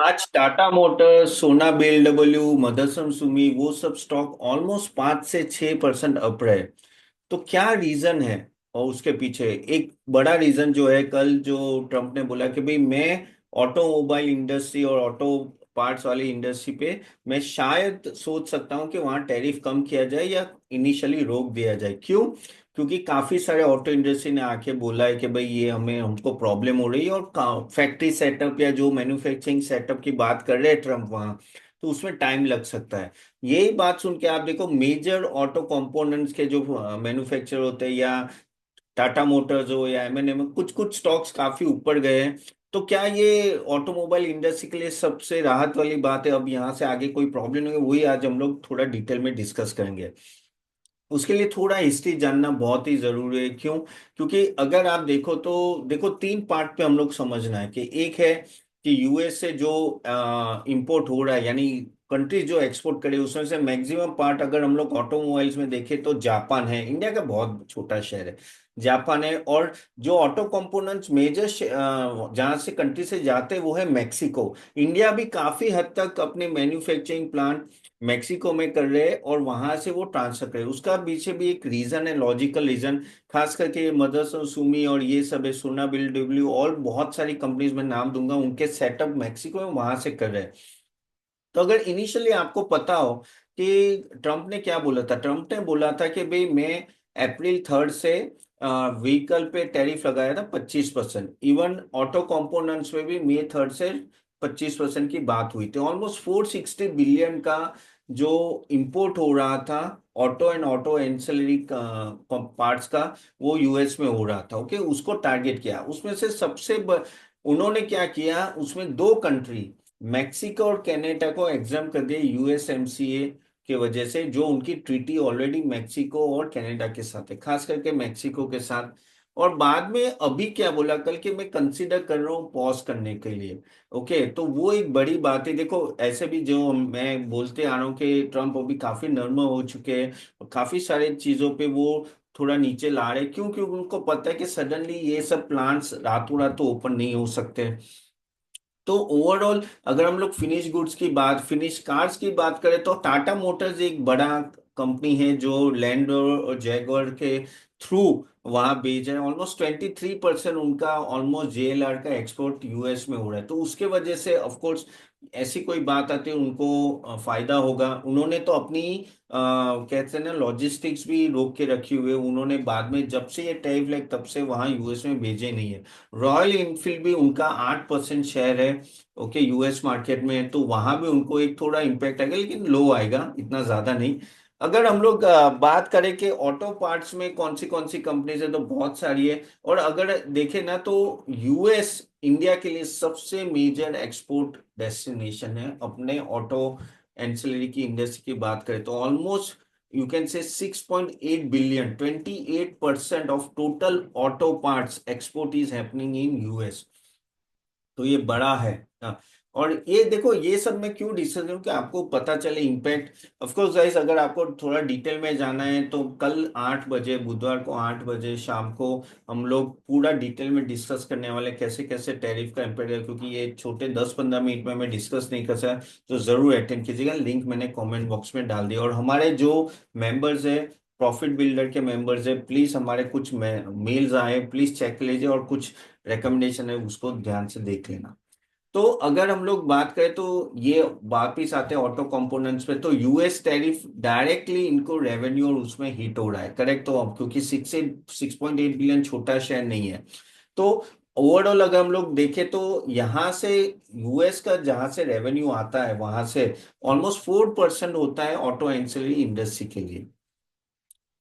आज टाटा मोटर्स, सोना बीएलडब्ल्यू, मदरसन सुमी वो सब स्टॉक ऑलमोस्ट 5 से 6% अप रहे। तो क्या रीजन है? और उसके पीछे एक बड़ा रीजन जो है, कल जो ट्रम्प ने बोला कि भाई मैं ऑटोमोबाइल इंडस्ट्री और ऑटो पार्ट्स वाली इंडस्ट्री पे मैं शायद सोच सकता हूँ कि वहां टैरिफ कम किया जाए या इनिशियली रोक दिया जाए। क्यों? क्योंकि काफी सारे ऑटो इंडस्ट्री ने आके बोला है कि भाई ये हमें हमको प्रॉब्लम हो रही है, और फैक्ट्री सेटअप या जो मैन्युफैक्चरिंग सेटअप की बात कर रहे हैं ट्रम्प वहां, तो उसमें टाइम लग सकता है। यही बात सुन के आप देखो, मेजर ऑटो कंपोनेंट्स के जो मैन्युफैक्चर होते हैं, या टाटा मोटर्स हो या एमएनएम, कुछ कुछ स्टॉक्स काफी ऊपर गए हैं। तो क्या ये ऑटोमोबाइल इंडस्ट्री के लिए सबसे राहत वाली बात है? अब यहाँ से आगे कोई प्रॉब्लम नहीं है, वही आज हम लोग थोड़ा डिटेल में डिस्कस करेंगे। उसके लिए थोड़ा हिस्ट्री जानना बहुत ही जरूरी है। क्यों? क्योंकि अगर आप देखो तो देखो, तीन पार्ट पे हम लोग समझना है कि एक है कि यूएस से जो इंपोर्ट हो रहा है, यानी कंट्रीज जो एक्सपोर्ट करे, उसमें से मैक्सिमम पार्ट अगर हम लोग ऑटोमोबाइल्स में देखें तो जापान है, इंडिया का बहुत छोटा शहर है, जापान है। और जो ऑटो कंपोनेंट्स मेजर जहां से कंट्री से जाते हैं वो है मैक्सिको। इंडिया भी काफी हद तक अपने मैन्युफैक्चरिंग प्लांट मेक्सिको में कर रहे हैं और वहां से वो ट्रांसफर कर रहे हैं। उसका पीछे भी एक रीजन है, लॉजिकल रीजन। खास करके मदरसन सुमी और ये सब है, सोना बिल्डब्ल्यू और बहुत सारी कंपनीज में नाम दूंगा, उनके सेटअप मेक्सिको में वहां से कर रहे हैं। तो अगर इनिशियली आपको पता हो कि ट्रम्प ने क्या बोला था, ट्रम्प ने बोला था कि भाई मैं अप्रैल 3 से व्हीकल पे टैरिफ लगाया था 25%। इवन ऑटो कंपोनेंट्स में भी मई 3 से 25% की बात हुई थी। ऑलमोस्ट 460 बिलियन का जो इंपोर्ट हो रहा था auto and auto ancillary parts का, वो यूएस में हो रहा था। ओके, उसको टारगेट किया। उसमें से उन्होंने क्या किया, उसमें दो कंट्री मैक्सिको और कनाडा को एग्जाम कर दिया यूएसएमसीए की वजह से, जो उनकी ट्रीटी ऑलरेडी मैक्सिको और कनाडा के साथ है, खास करके मैक्सिको के साथ। और बाद में अभी क्या बोला कल, कि मैं कंसीडर कर रहा हूँ पॉज करने के लिए। ओके, तो वो एक बड़ी बात है। देखो, ऐसे भी जो मैं बोलते आ रहा हूँ कि ट्रम्प अभी काफी नर्म हो चुके हैं और काफी सारे चीजों पे वो थोड़ा नीचे ला रहे हैं। क्यों? क्योंकि उनको पता है कि सडनली ये सब प्लांट्स रातों रात तो ओपन नहीं हो सकते। तो ओवरऑल अगर हम लोग फिनिश गुड्स की बात, फिनिश कार्स की बात करें, तो टाटा मोटर्स एक बड़ा कंपनी है जो लैंड और जैगुआर के थ्रू वहां भेज रहे हैं। ऑलमोस्ट 23% उनका ऑलमोस्ट जेएलआर का एक्सपोर्ट यूएस में हो रहा है। तो उसके वजह से ऑफ कोर्स ऐसी कोई बात आती है उनको फायदा होगा। उन्होंने तो अपनी कहते हैं ना, लॉजिस्टिक्स भी रोक के रखी हुई है। उन्होंने बाद में जब से ये टैरिफ लगे तब से वहां यूएस में भेजे नहीं है। रॉयल इनफील्ड भी उनका 8% शेयर है, ओके, यूएस मार्केट में। तो वहां भी उनको एक थोड़ा इम्पैक्ट आएगा, लेकिन लो आएगा, इतना ज्यादा नहीं। अगर हम लोग बात करें कि ऑटो पार्ट्स में कौन सी कंपनीज है, तो बहुत सारी है। और अगर देखें ना तो यूएस इंडिया के लिए सबसे मेजर एक्सपोर्ट डेस्टिनेशन है। अपने ऑटो एंसिलरी की इंडस्ट्री की बात करें तो almost you can say 6.8 billion, 28% of total auto parts export is happening in US. तो ये बड़ा है। हाँ, और ये देखो, ये सब मैं क्यों डिस्कस करूं कि आपको पता चले इम्पैक्ट। ऑफ कोर्स गाइस, अगर आपको थोड़ा डिटेल में जाना है तो कल 8 बजे, बुधवार को 8 बजे शाम को हम लोग पूरा डिटेल में डिस्कस करने वाले कैसे कैसे टैरिफ का इम्पैक्ट है। क्योंकि ये छोटे 10-15 मिनट में मैं डिस्कस नहीं कर सकता, तो जरूर अटेंड कीजिएगा। लिंक मैंने कॉमेंट बॉक्स में डाल दिया। और हमारे जो मेंबर्स है, प्रॉफिट बिल्डर के मेंबर्स है, प्लीज हमारे कुछ मेल्स आए, प्लीज चेक लीजिए, और कुछ रिकमेंडेशन है उसको ध्यान से देख लेना। तो अगर हम लोग बात करें तो ये वापिस आते हैं ऑटो कंपोनेंट्स पे, तो यूएस टैरिफ डायरेक्टली इनको रेवेन्यू और उसमें हिट हो रहा है, करेक्ट? तो अब क्योंकि 6.8 बिलियन छोटा शेयर नहीं है। तो ओवरऑल अगर हम लोग देखें तो यहाँ से यूएस का जहां से रेवेन्यू आता है वहां से ऑलमोस्ट 4% होता है ऑटो एंसिलरी इंडस्ट्री के लिए।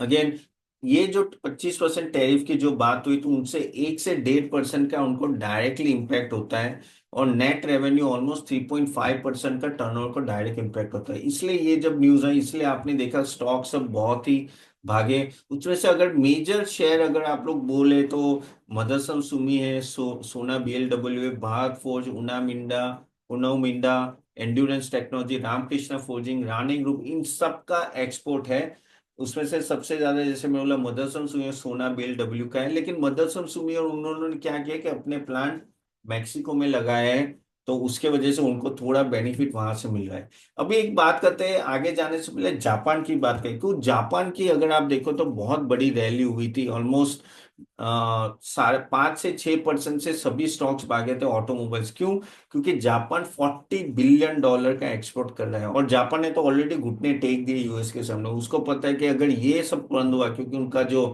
अगेन, ये जो 25% टैरिफ की जो बात हुई, तो उनसे 1 से 1.5% का उनको डायरेक्टली इम्पैक्ट होता है। और नेट रेवेन्यू ऑलमोस्ट 3.5% का टर्नओवर को डायरेक्ट इम्पैक्ट होता है। इसलिए ये जब न्यूज है, इसलिए आपने देखा स्टॉक सब बहुत ही भागे। उसमें से अगर मेजर शेयर अगर आप लोग बोले तो मदरसन सुमी है, सोना बीएलडब्ल्यू है, Bharat forge, Uno Minda, endurance technology, Ramkrishna forging, Rane group, इन सब का एक्सपोर्ट है। उसमें से सबसे ज्यादा, जैसे मैं बोला, मदरसन सुमी और सोना बीएलडब्ल्यू का है। लेकिन मदरसन सुमी और उन्होंने क्या किया कि अपने प्लांट मैक्सिको में लगाए हैं। तो उसके वजह से उनको थोड़ा बेनिफिट वहां से मिल रहा है। अभी एक बात करते हैं, आगे जाने से पहले जापान की बात करें, क्योंकि जापान की अगर आप देखो तो बहुत बड़ी रैली हुई थी, ऑलमोस्ट 5 से 6% से सभी स्टॉक्स भागे थे ऑटोमोबाइल्स। क्यों? क्योंकि जापान $40 बिलियन का एक्सपोर्ट कर रहा है, और जापान ने तो ऑलरेडी घुटने टेक दिए यूएस के सामने। उसको पता है कि अगर ये सब बंद हुआ, क्योंकि उनका जो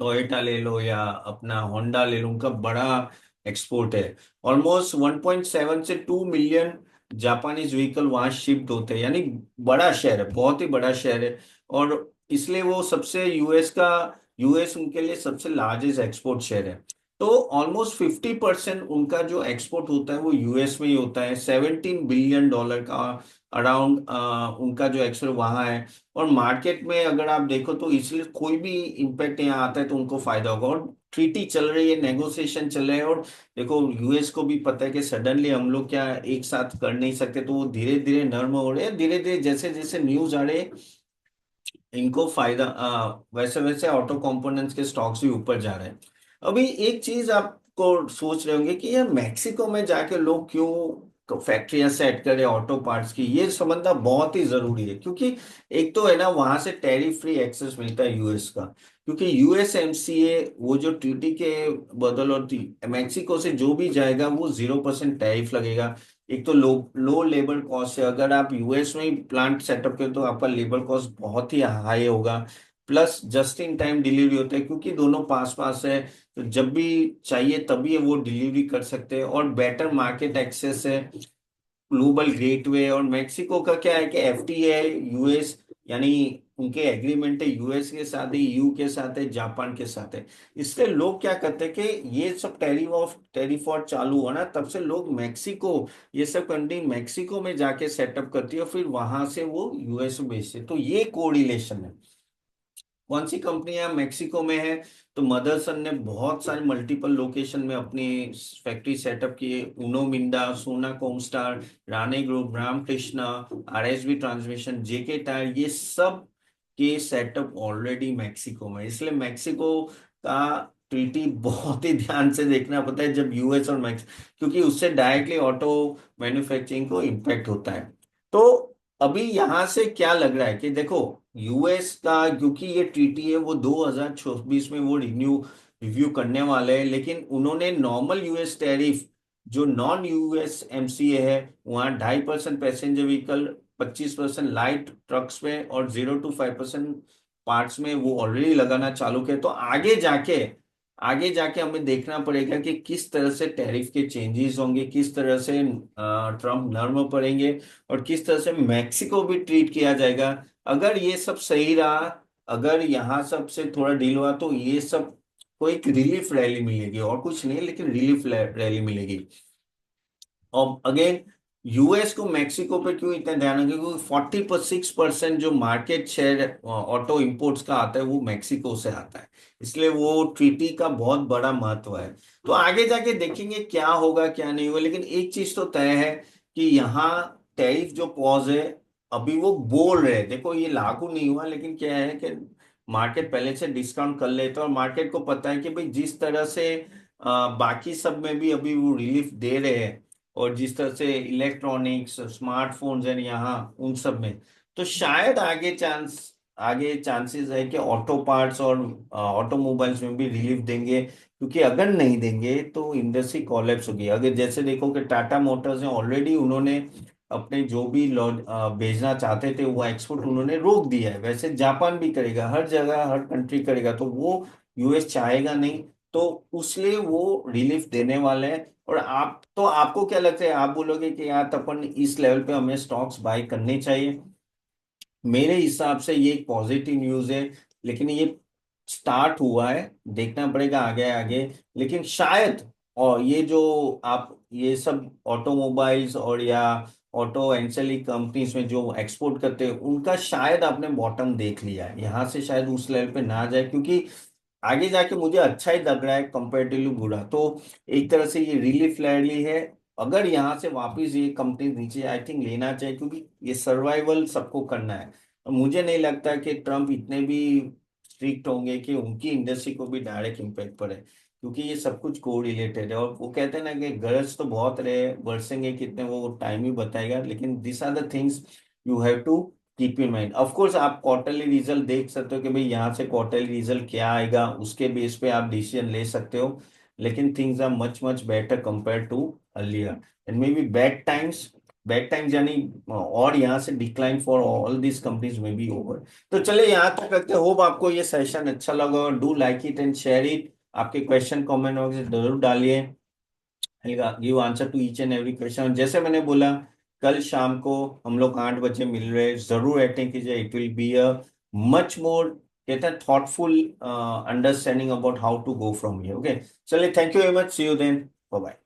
टोयोटा ले लो या अपना होंडा ले लो, उनका बड़ा एक्सपोर्ट है। ऑलमोस्ट 1.7 से 2 मिलियन जापानीज व्हीकल वहां शिफ्ट होते हैं, यानी बड़ा शहर है, बहुत ही बड़ा शहर है। और इसलिए वो सबसे यूएस उनके लिए सबसे लार्जेस्ट एक्सपोर्ट शहर है। तो ऑलमोस्ट 50% उनका जो एक्सपोर्ट होता है वो यूएस में ही होता है। $17 बिलियन का अराउंड उनका जो एक्सपोर्ट वहां है। और मार्केट में अगर आप देखो तो इसलिए कोई भी इम्पैक्ट यहाँ आता है तो उनको फायदा होगा। और ट्रीटी चल रही है, नेगोशिएशन चल रहे हैं। और देखो यूएस को भी पता है कि सडनली हम लोग क्या एक साथ कर नहीं सकते, तो वो धीरे धीरे नर्म हो रहे हैं। धीरे धीरे जैसे जैसे न्यूज आ रहे हैं, इनको फायदा वैसे वैसे ऑटो कंपोनेंट्स के स्टॉक्स भी ऊपर जा रहे हैं। अभी एक चीज आपको सोच रहे होंगे कि यार मैक्सिको में जाके लोग क्यों फैक्ट्रियां सेट करें ऑटो पार्ट्स की, ये समझना बहुत ही जरूरी है। क्योंकि एक तो है ना, वहां से टैरिफ फ्री एक्सेस मिलता है यूएस का, क्योंकि यूएसएमसीए वो जो ट्रीटी के बदौलत मैक्सिको से जो भी जाएगा वो 0% टैरिफ लगेगा। एक तो लो लो लेबर कॉस्ट है, अगर आप यूएस में ही प्लांट सेटअप करें तो आपका लेबर कॉस्ट बहुत ही हाई होगा। Plus just in time delivery होता है, क्योंकि दोनों पास पास है, तो जब भी चाहिए तभी वो डिलीवरी कर सकते हैं। और बेटर मार्केट एक्सेस है, ग्लोबल गेटवे। और मेक्सिको का क्या है कि एफटीए है यूएस, यानी उनके एग्रीमेंट है यूएस के साथ है, ईयू के साथ है, जापान के साथ है। इसलिए लोग क्या करते हैं कि ये सब टैरिफ और चालू हुआ ना, तब से लोग मैक्सिको, ये सब कंट्री मैक्सिको में जाके सेटअप करती है, फिर वहां से वो यूएस में भेजते हैं। तो ये कोरिलेशन है। कौन सी कंपनियां मैक्सिको में है? तो मदरसन ने बहुत सारे मल्टीपल लोकेशन में अपनी फैक्ट्री सेटअप की है। Uno Minda, Sona comstar, Rane group, Ramkrishna, RSB transmission, JK tyre, ये सब के सेटअप ऑलरेडी मैक्सिको में। इसलिए मैक्सिको का ट्रीटी बहुत ही ध्यान से देखना पड़ता है जब यूएस और मैक्स, क्योंकि उससे डायरेक्टली ऑटो मैन्युफैक्चरिंग को इम्पेक्ट होता है। तो अभी यहां से क्या लग रहा है कि देखो, यूएस का क्योंकि ये ट्रीटी है वो 2026 में वो रिव्यू करने वाले हैं, लेकिन उन्होंने नॉर्मल यूएस टैरिफ, जो नॉन यूएस एमसीए है, वहाँ 2.5% पैसेंजर व्हीकल, 25% लाइट ट्रक्स में और 0 to 5% पार्ट्स में वो ऑलरेडी लगाना चालू किया। तो आगे जाके हमें देखना पड़ेगा कि किस तरह से टैरिफ के चेंजेस होंगे, किस तरह से ट्रम्प नर्म पड़ेंगे, और किस तरह से मैक्सिको भी ट्रीट किया जाएगा। अगर ये सब सही रहा, अगर यहाँ सब से थोड़ा डील हुआ, तो ये सब को एक रिलीफ रैली मिलेगी, और कुछ नहीं, लेकिन रिलीफ रैली मिलेगी। और अगेन, यूएस को मैक्सिको पे क्यों इतना ध्यान रखें? क्योंकि 46% जो मार्केट शेयर ऑटो इंपोर्ट्स का आता है वो मैक्सिको से आता है। इसलिए वो ट्रीटी का बहुत बड़ा महत्व है। तो आगे जाके देखेंगे क्या होगा क्या नहीं होगा, लेकिन एक चीज तो तय है कि यहाँ टैरिफ जो पॉज है, अभी वो बोल रहे हैं, देखो ये लागू नहीं हुआ, लेकिन क्या है कि मार्केट पहले से डिस्काउंट कर लेते हैं, और मार्केट को पता है कि भाई जिस तरह से बाकी सब में भी अभी वो रिलीफ दे रहे हैं, और जिस तरह से इलेक्ट्रॉनिक्स स्मार्टफोन्स हैं यहाँ उन सब में, तो शायद आगे चांसेस है कि ऑटो पार्ट्स और ऑटोमोबाइल्स में भी रिलीफ देंगे। क्योंकि अगर नहीं देंगे तो इंडस्ट्री कोलैप्स होगी। अगर जैसे देखो कि टाटा मोटर्स है, ऑलरेडी उन्होंने अपने जो भी भेजना चाहते थे वो एक्सपोर्ट उन्होंने रोक दिया है। वैसे जापान भी करेगा, हर जगह हर कंट्री करेगा, तो वो यूएस चाहेगा नहीं, तो उसलिए वो रिलीफ देने वाले हैं। और आपको क्या लगता है? आप बोलोगे कि यार तपन इस लेवल पे हमें स्टॉक्स बाय करने चाहिए? मेरे हिसाब से ये एक पॉजिटिव न्यूज है, लेकिन ये स्टार्ट हुआ है, देखना पड़ेगा आगे आगे। लेकिन शायद, और ये जो आप ये सब ऑटोमोबाइल्स और या ऑटो एंसेली कंपनीज में जो एक्सपोर्ट करते हैं, उनका शायद आपने बॉटम देख लिया है, यहाँ से शायद उस लेवल पे ना जाए। क्योंकि आगे जाके मुझे अच्छा ही लग रहा है कंपेरेटिवली बुरा। तो एक तरह से ये रिलीफ रैली है। अगर यहाँ से वापस ये कंपनी नीचे, आई थिंक लेना चाहिए, क्योंकि ये सर्वाइवल सबको करना है। और मुझे नहीं लगता कि ट्रम्प इतने भी स्ट्रिक्ट होंगे कि उनकी इंडस्ट्री को भी डायरेक्ट इम्पैक्ट पड़े। क्योंकि ये सब कुछ को रिलेटेड है। और वो कहते हैं ना कि गरज तो बहुत रहे, बरसेंगे कितने वो टाइम ही बताएगा, लेकिन this are the things you have to keep in mind. Of course आप क्वार्टरली रिजल्ट देख सकते हो कि भाई यहाँ से क्वार्टरली रिजल्ट क्या आएगा, उसके बेस पे आप डिसीजन ले सकते हो, लेकिन things are much much better compare to earlier. And maybe bad times यानी और यहाँ से decline for all this companies में बी ओवर। तो चलिए यहाँ तक रखते हैं। होप आपको ये सेशन अच्छा लगा, do like it and share it. आपके क्वेश्चन कमेंट बॉक्स में जरूर डालिए, give answer to each and every question. जैसे मैंने बोला, कल शाम को हम लोग 8 बजे मिल रहे हैं, जरूर अटेंड कीजिए। It will be a much more, कहते हैं, thoughtful understanding about how to go from here. Okay, चलिए, thank you very much, see you then, bye bye.